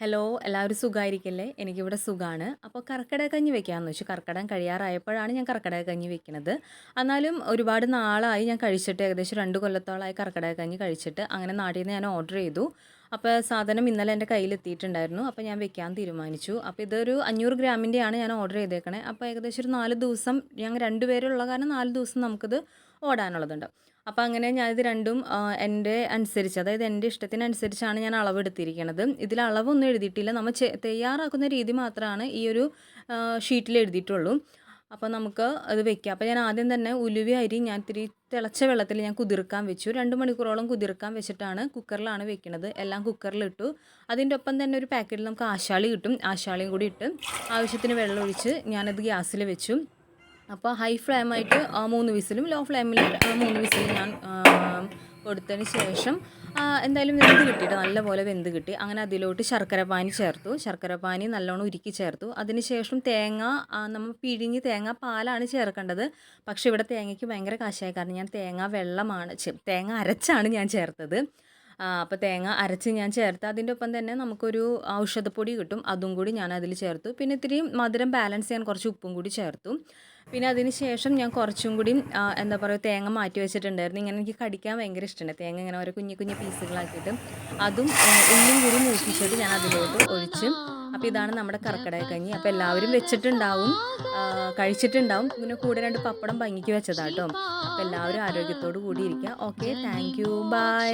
Hello, എല്ലാവരും സുഖമായിരിക്കില്ലേ? എനിക്കിവിടെ സുഖമാണ്. അപ്പോൾ കർക്കിടക കഞ്ഞി വെക്കാമെന്ന് വെച്ചു. കർക്കിടകം കഴിയാറായപ്പോഴാണ് ഞാൻ കർക്കിടക കഞ്ഞി വെക്കുന്നത്. എന്നാലും ഒരുപാട് നാളായി ഞാൻ കഴിച്ചിട്ട്, ഏകദേശം 2 കൊല്ലത്തോളമായി കർക്കിടക കഞ്ഞി കഴിച്ചിട്ട്. അങ്ങനെ നാട്ടിൽ നിന്ന് ഞാൻ ഓർഡർ ചെയ്തു. അപ്പോൾ സാധനം ഇന്നലെ എൻ്റെ കയ്യിലെത്തിയിട്ടുണ്ടായിരുന്നു. അപ്പോൾ ഞാൻ വെക്കാൻ തീരുമാനിച്ചു. അപ്പോൾ ഇതൊരു 500 ഗ്രാമിൻ്റെയാണ് ഞാൻ ഓർഡർ ചെയ്തേക്കണേ. അപ്പോൾ ഏകദേശം ഒരു 4 ദിവസം, ഞങ്ങൾ 2 പേരുള്ള കാരണം 4 ദിവസം നമുക്കിത് ഓടാനുള്ളതുണ്ട്. അപ്പോൾ അങ്ങനെ ഞാനിത് രണ്ടും എൻ്റെ അനുസരിച്ച്, അതായത് എൻ്റെ ഇഷ്ടത്തിനനുസരിച്ചാണ് ഞാൻ അളവെടുത്തിരിക്കുന്നത്. ഇതിൽ അളവൊന്നും എഴുതിയിട്ടില്ല. നമ്മൾ തയ്യാറാക്കുന്ന രീതി മാത്രമാണ് ഈ ഒരു ഷീറ്റിൽ എഴുതിയിട്ടുള്ളൂ. അപ്പോൾ നമുക്ക് അത് വെക്കാം. അപ്പോൾ ഞാൻ ആദ്യം തന്നെ ഉലുവ അരി ഞാൻ ഇത്തിരി തിളച്ച വെള്ളത്തിൽ ഞാൻ കുതിർക്കാൻ വെച്ചു. 2 മണിക്കൂറോളം കുതിർക്കാൻ വെച്ചിട്ടാണ് കുക്കറിലാണ് വെക്കുന്നത്. എല്ലാം കുക്കറിലിട്ടു. അതിൻ്റെ ഒപ്പം തന്നെ ഒരു പാക്കറ്റിൽ നമുക്ക് ആശാളി കിട്ടും. ആശാളിയും കൂടി ഇട്ട് ആവശ്യത്തിന് വെള്ളം ഒഴിച്ച് ഞാനത് ഗ്യാസിൽ വെച്ചു. അപ്പോൾ ഹൈ ഫ്ലെയിമായിട്ട് 3 വിസിലും ലോ ഫ്ലെയിമിൽ 3 വിസിലും ഞാൻ കൊടുത്തതിന് ശേഷം എന്തായാലും വെന്ത് കിട്ടിയിട്ട് നല്ലപോലെ വെന്ത് കിട്ടി. അങ്ങനെ അതിലോട്ട് ശർക്കരപ്പാനി ചേർത്തു. ശർക്കരപ്പാനി നല്ലോണം ഉരുക്കി ചേർത്തു. അതിന് ശേഷം തേങ്ങ, നമ്മൾ പിഴിഞ്ഞ് തേങ്ങ പാലാണ് ചേർക്കേണ്ടത്. പക്ഷേ ഇവിടെ തേങ്ങയ്ക്ക് ഭയങ്കര കാശായ കാരണം ഞാൻ തേങ്ങ അരച്ചാണ് ഞാൻ ചേർത്തത്. അപ്പോൾ തേങ്ങ അരച്ച് ഞാൻ ചേർത്ത് അതിൻ്റെ ഒപ്പം തന്നെ നമുക്കൊരു ഔഷധപ്പൊടി കിട്ടും, അതും കൂടി ഞാൻ അതിൽ ചേർത്തു. പിന്നെ ഇത്തിരി മധുരം ബാലൻസ് ചെയ്യാൻ കുറച്ച് ഉപ്പും കൂടി ചേർത്തു. പിന്നെ അതിന് ശേഷം ഞാൻ കുറച്ചും കൂടി എന്താ പറയുക, തേങ്ങ മാറ്റി വെച്ചിട്ടുണ്ടായിരുന്നു. ഇങ്ങനെ എനിക്ക് കടിക്കാൻ ഭയങ്കര ഇഷ്ടമാണ് തേങ്ങ, ഇങ്ങനെ ഓരോ കുഞ്ഞു കുഞ്ഞു പീസുകളാക്കിയിട്ട് അതും ഉള്ളിയും കൂടി മൂപ്പിച്ചിട്ട് ഞാൻ അതിലോട്ട് ഒഴിച്ച്. അപ്പോൾ ഇതാണ് നമ്മുടെ കർക്കിടക കഞ്ഞി. അപ്പോൾ എല്ലാവരും വെച്ചിട്ടുണ്ടാവും, കഴിച്ചിട്ടുണ്ടാവും. പിന്നെ കൂടെ 2 പപ്പടം ഭംഗിക്ക് വെച്ചതാട്ടോ. അപ്പോൾ എല്ലാവരും ആരോഗ്യത്തോടു കൂടി ഇരിക്കുക. Okay, thank you, by.